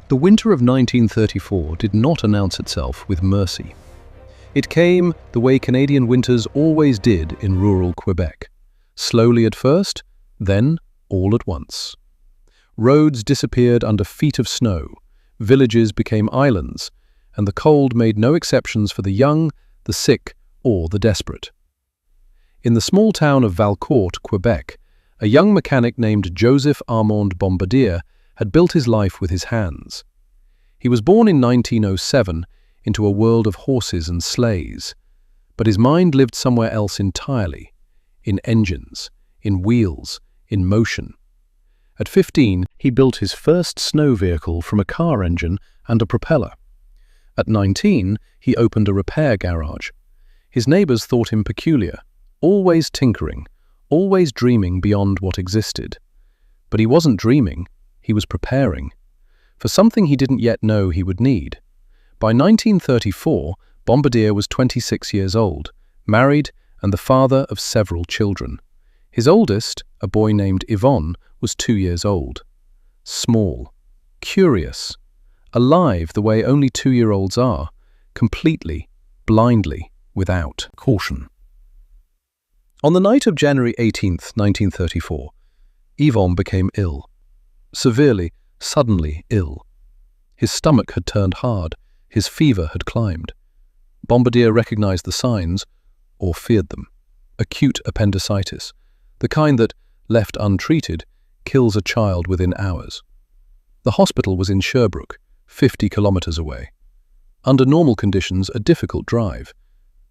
The winter of 1934 did not announce itself with mercy. It came the way Canadian winters always did in rural Quebec. Slowly at first, then all at once. Roads disappeared under feet of snow, villages became islands, and the cold made no exceptions for the young, the sick, or the desperate. In the small town of Valcourt, Quebec, a young mechanic named Joseph-Armand Bombardier had built his life with his hands. He was born in 1907 into a world of horses and sleighs, but his mind lived somewhere else entirely, in engines, in wheels, in motion. At 15, he built his first snow vehicle from a car engine and a propeller. At 19, he opened a repair garage. His neighbors thought him peculiar, always tinkering, always dreaming beyond what existed. But he wasn't dreaming. He was preparing for something he didn't yet know he would need. By 1934, Bombardier was 26 years old, married, and the father of several children. His oldest, a boy named Yvon, was 2 years old. Small, curious, alive the way only 2-year-olds are, completely, blindly, without caution. On the night of January 18th, 1934, Yvon became ill. Severely, suddenly ill. His stomach had turned hard, his fever had climbed. Bombardier recognized the signs, or feared them. Acute appendicitis, the kind that, left untreated, kills a child within hours. The hospital was in Sherbrooke, 50 kilometers away. Under normal conditions, a difficult drive.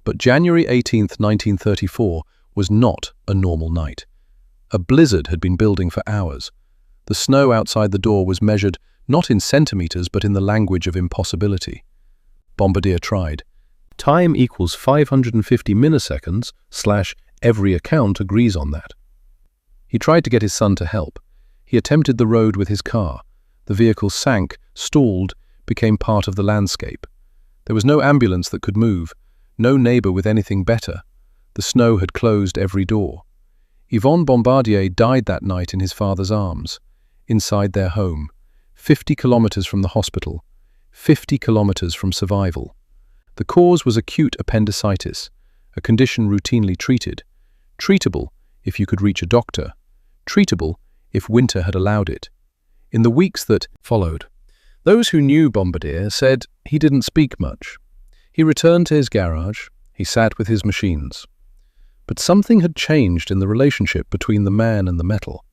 But January 18th, 1934 was not a normal night. A blizzard had been building for hours. The snow outside the door was measured not in centimeters but in the language of impossibility. Bombardier tried. Time equals 550 milliseconds / every account agrees on that. He tried to get his son to help. He attempted the road with his car. The vehicle sank, stalled, became part of the landscape. There was no ambulance that could move, no neighbor with anything better. The snow had closed every door. Yvon Bombardier died that night in his father's arms, inside their home, 50 kilometers from the hospital, 50 kilometers from survival. The cause was acute appendicitis, a condition routinely treated. Treatable if you could reach a doctor. Treatable if winter had allowed it. In the weeks that followed, those who knew Bombardier said he didn't speak much. He returned to his garage, he sat with his machines. But something had changed in the relationship between the man and the metal.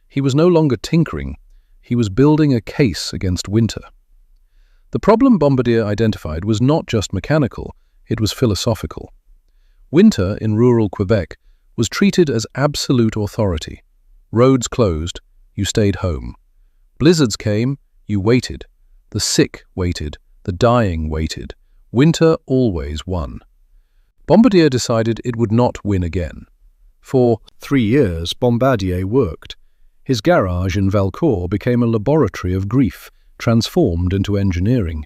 He was no longer tinkering, he was building a case against winter. The problem Bombardier identified was not just mechanical, it was philosophical. Winter in rural Quebec was treated as absolute authority. Roads closed, you stayed home. Blizzards came, you waited. The sick waited, the dying waited. Winter always won. Bombardier decided it would not win again. For 3 years, Bombardier worked. His garage in Valcourt became a laboratory of grief, transformed into engineering.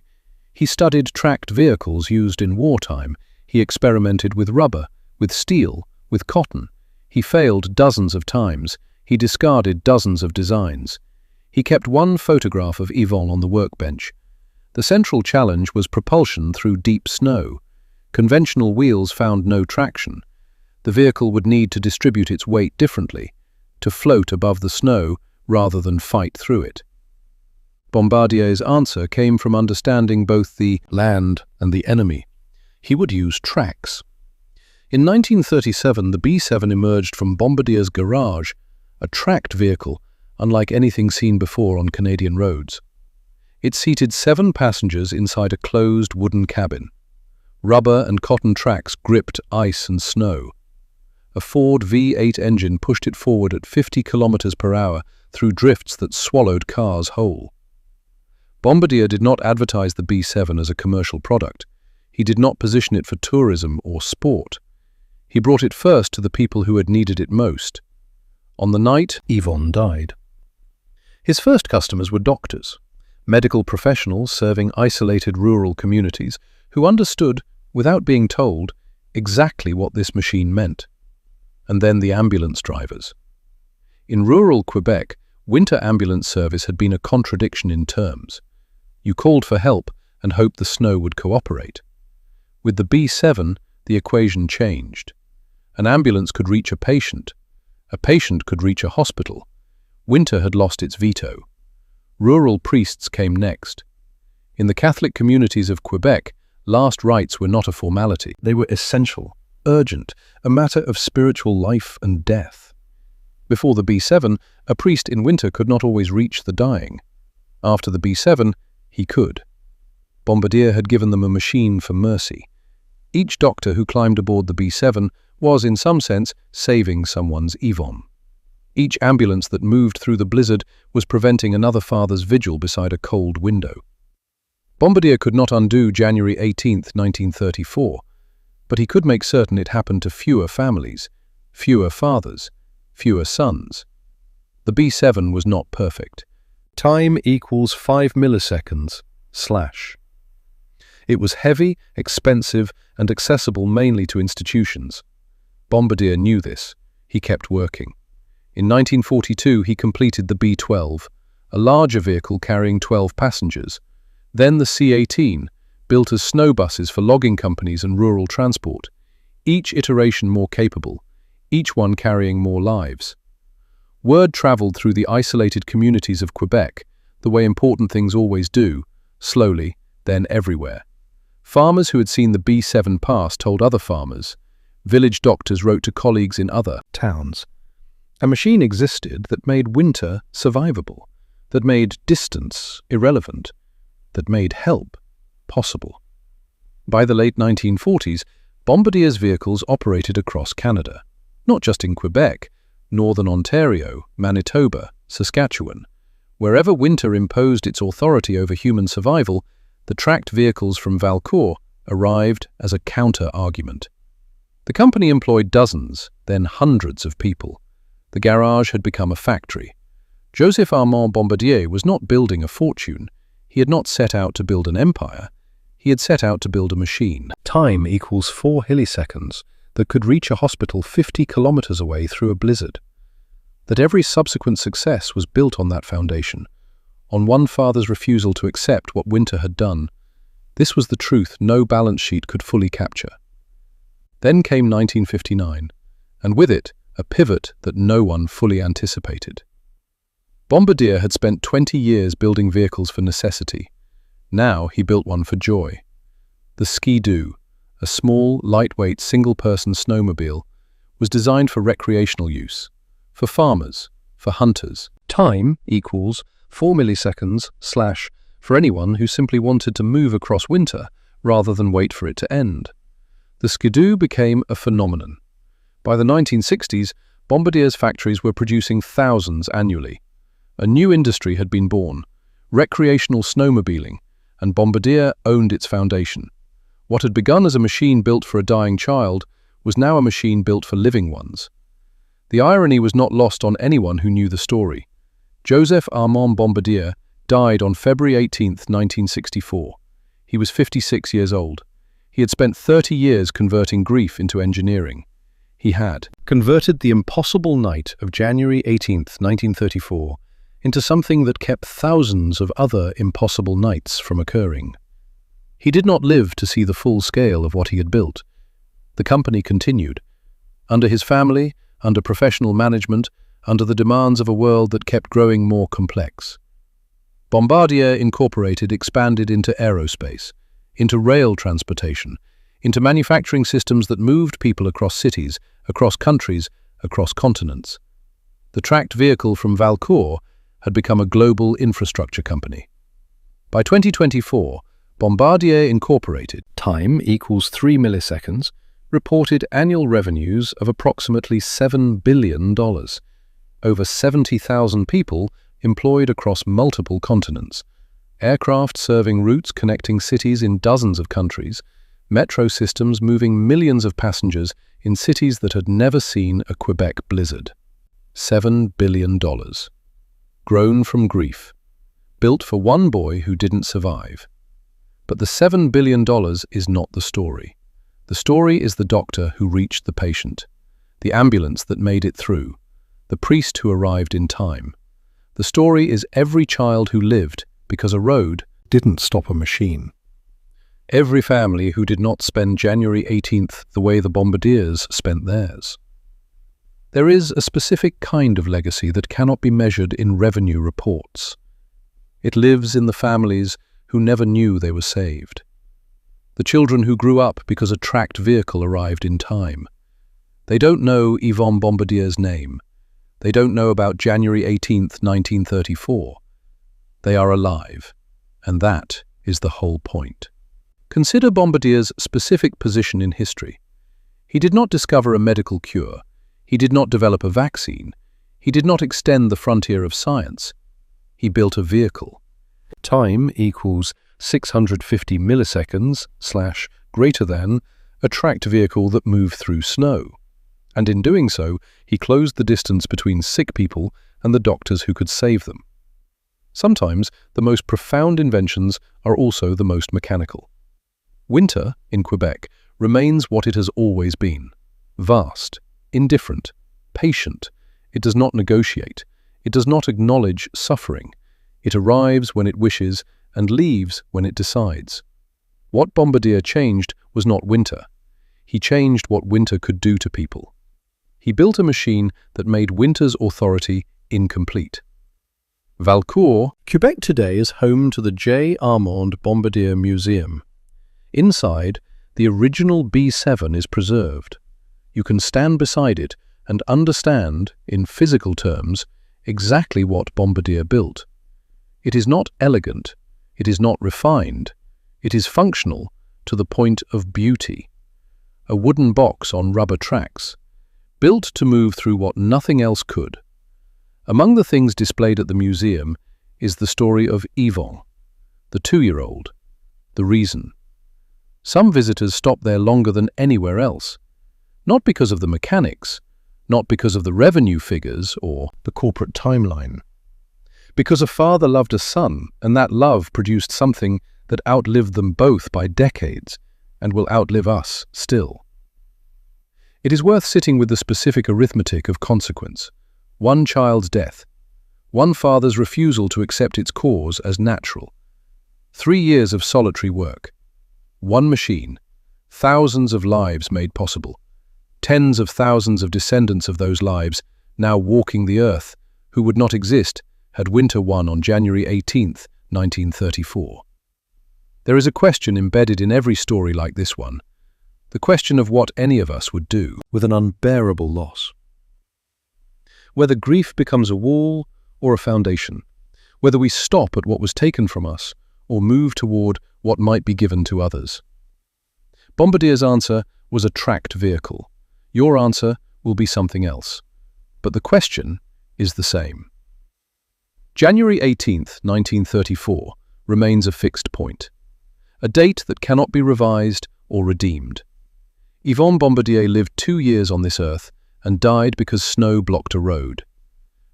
He studied tracked vehicles used in wartime. He experimented with rubber, with steel, with cotton. He failed dozens of times. He discarded dozens of designs. He kept one photograph of Yvon on the workbench. The central challenge was propulsion through deep snow. Conventional wheels found no traction. The vehicle would need to distribute its weight differently, to float above the snow rather than fight through it. Bombardier's answer came from understanding both the land and the enemy. He would use tracks. In 1937, the B-7 emerged from Bombardier's garage, a tracked vehicle, unlike anything seen before on Canadian roads. It seated 7 passengers inside a closed wooden cabin. Rubber and cotton tracks gripped ice and snow. A Ford V8 engine pushed it forward at 50 kilometers per hour through drifts that swallowed cars whole. Bombardier did not advertise the B-7 as a commercial product. He did not position it for tourism or sport. He brought it first to the people who had needed it most. On the night Yvon died. His first customers were doctors, medical professionals serving isolated rural communities who understood, without being told, exactly what this machine meant. And then the ambulance drivers. In rural Quebec, winter ambulance service had been a contradiction in terms. You called for help and hoped the snow would cooperate. With the B7, the equation changed. An ambulance could reach a patient could reach a hospital. Winter had lost its veto. Rural priests came next. In the Catholic communities of Quebec, last rites were not a formality. They were essential, urgent, a matter of spiritual life and death. Before the B7, a priest in winter could not always reach the dying. After the B7, he could. Bombardier had given them a machine for mercy. Each doctor who climbed aboard the B7 was, in some sense, saving someone's Yvon. Each ambulance that moved through the blizzard was preventing another father's vigil beside a cold window. Bombardier could not undo January 18, 1934, but he could make certain it happened to fewer families, fewer fathers, fewer sons. The B7 was not perfect. Time equals 5 milliseconds, /. It was heavy, expensive, and accessible mainly to institutions. Bombardier knew this. He kept working. In 1942, he completed the B12, a larger vehicle carrying 12 passengers. Then the C-18, built as snow buses for logging companies and rural transport, each iteration more capable, each one carrying more lives. Word traveled through the isolated communities of Quebec, the way important things always do, slowly, then everywhere. Farmers who had seen the B7 pass told other farmers. Village doctors wrote to colleagues in other towns. A machine existed that made winter survivable, that made distance irrelevant, that made help possible. By the late 1940s, Bombardier's vehicles operated across Canada, not just in Quebec, Northern Ontario, Manitoba, Saskatchewan. Wherever winter imposed its authority over human survival, the tracked vehicles from Valcourt arrived as a counter-argument. The company employed dozens, then hundreds of people. The garage had become a factory. Joseph-Armand Bombardier was not building a fortune. He had not set out to build an empire. He had set out to build a machine. Time equals 4 milliseconds that could reach a hospital 50 kilometers away through a blizzard. That every subsequent success was built on that foundation, on one father's refusal to accept what winter had done. This was the truth no balance sheet could fully capture. Then came 1959, and with it, a pivot that no one fully anticipated. Bombardier had spent 20 years building vehicles for necessity. Now he built one for joy. The Ski-Doo, a small, lightweight, single-person snowmobile, was designed for recreational use, for farmers, for hunters. Time equals 4 milliseconds / for anyone who simply wanted to move across winter rather than wait for it to end. The Ski-Doo became a phenomenon. By the 1960s, Bombardier's factories were producing thousands annually. A new industry had been born, recreational snowmobiling, and Bombardier owned its foundation. What had begun as a machine built for a dying child was now a machine built for living ones. The irony was not lost on anyone who knew the story. Joseph-Armand Bombardier died on February 18, 1964. He was 56 years old. He had spent 30 years converting grief into engineering. He had converted the impossible night of January 18, 1934, into something that kept thousands of other impossible nights from occurring. He did not live to see the full scale of what he had built. The company continued. Under his family, under professional management, under the demands of a world that kept growing more complex. Bombardier Incorporated expanded into aerospace, into rail transportation, into manufacturing systems that moved people across cities, across countries, across continents. The tracked vehicle from Valcourt had become a global infrastructure company. By 2024, Bombardier Incorporated, time equals 3 milliseconds, reported annual revenues of approximately $7 billion. Over 70,000 people employed across multiple continents. Aircraft serving routes connecting cities in dozens of countries. Metro systems moving millions of passengers in cities that had never seen a Quebec blizzard. $7 billion. Grown from grief. Built for one boy who didn't survive. But the $7 billion is not the story. The story is the doctor who reached the patient, the ambulance that made it through, the priest who arrived in time. The story is every child who lived because a road didn't stop a machine. Every family who did not spend January 18th the way the Bombardiers spent theirs. There is a specific kind of legacy that cannot be measured in revenue reports. It lives in the families who never knew they were saved. The children who grew up because a tracked vehicle arrived in time. They don't know Yvon Bombardier's name. They don't know about January 18th, 1934. They are alive, and that is the whole point. Consider Bombardier's specific position in history. He did not discover a medical cure. He did not develop a vaccine. He did not extend the frontier of science. He built a vehicle. Time equals 650 milliseconds / greater than a tracked vehicle that moved through snow. And in doing so, he closed the distance between sick people and the doctors who could save them. Sometimes the most profound inventions are also the most mechanical. Winter, in Quebec, remains what it has always been. Vast, indifferent, patient. It does not negotiate. It does not acknowledge suffering. It arrives when it wishes and leaves when it decides. What Bombardier changed was not winter. He changed what winter could do to people. He built a machine that made winter's authority incomplete. Valcourt, Quebec today is home to the Joseph-Armand Bombardier Museum. Inside, the original B7 is preserved. You can stand beside it and understand, in physical terms, exactly what Bombardier built. It is not elegant, it is not refined, it is functional to the point of beauty. A wooden box on rubber tracks, built to move through what nothing else could. Among the things displayed at the museum is the story of Yvon, the 2-year-old, the reason. Some visitors stop there longer than anywhere else, not because of the mechanics, not because of the revenue figures or the corporate timeline. Because a father loved a son, and that love produced something that outlived them both by decades and will outlive us still. It is worth sitting with the specific arithmetic of consequence. One child's death. One father's refusal to accept its cause as natural. 3 years of solitary work. One machine. Thousands of lives made possible. Tens of thousands of descendants of those lives now walking the earth, who would not exist had winter won on January 18th, 1934. There is a question embedded in every story like this one. The question of what any of us would do with an unbearable loss. Whether grief becomes a wall or a foundation. Whether we stop at what was taken from us or move toward what might be given to others. Bombardier's answer was a tracked vehicle. Your answer will be something else. But the question is the same. January 18th, 1934 remains a fixed point. A date that cannot be revised or redeemed. Yvon Bombardier lived 2 years on this earth and died because snow blocked a road.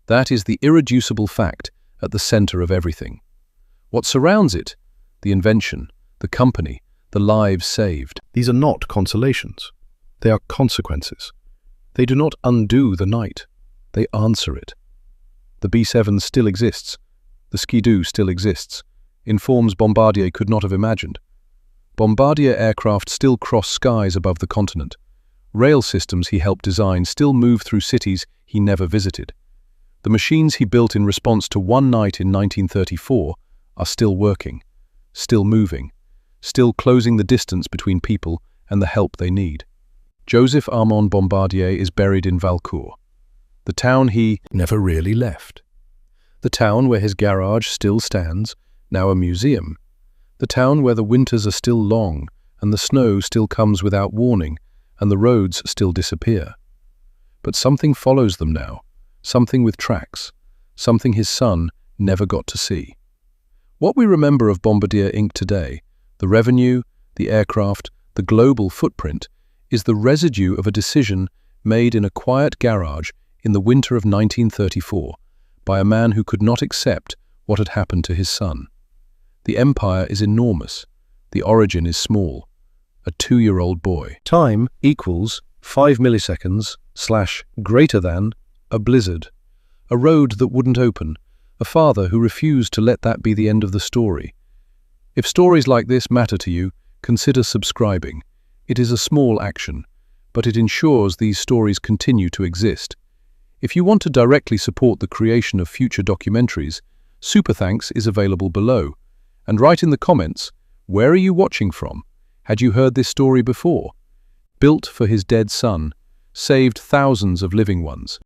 That is the irreducible fact at the center of everything. What surrounds it, the invention, the company, the lives saved. These are not consolations. They are consequences. They do not undo the night. They answer it. The B7 still exists. The Skidoo still exists. In forms Bombardier could not have imagined. Bombardier aircraft still cross skies above the continent. Rail systems he helped design still move through cities he never visited. The machines he built in response to one night in 1934 are still working, still moving, still closing the distance between people and the help they need. Joseph-Armand Bombardier is buried in Valcourt, the town he never really left. The town where his garage still stands, now a museum. The town where the winters are still long and the snow still comes without warning and the roads still disappear. But something follows them now, something with tracks, something his son never got to see. What we remember of Bombardier Inc. today, the revenue, the aircraft, the global footprint, is the residue of a decision made in a quiet garage in the winter of 1934 by a man who could not accept what had happened to his son. The empire is enormous. The origin is small. A 2-year-old boy. Time equals 5 milliseconds / greater than a blizzard. A road that wouldn't open. A father who refused to let that be the end of the story. If stories like this matter to you, consider subscribing. It is a small action, but it ensures these stories continue to exist. If you want to directly support the creation of future documentaries, Super Thanks is available below. And write in the comments, where are you watching from? Had you heard this story before? Built for his dead son, saved thousands of living ones.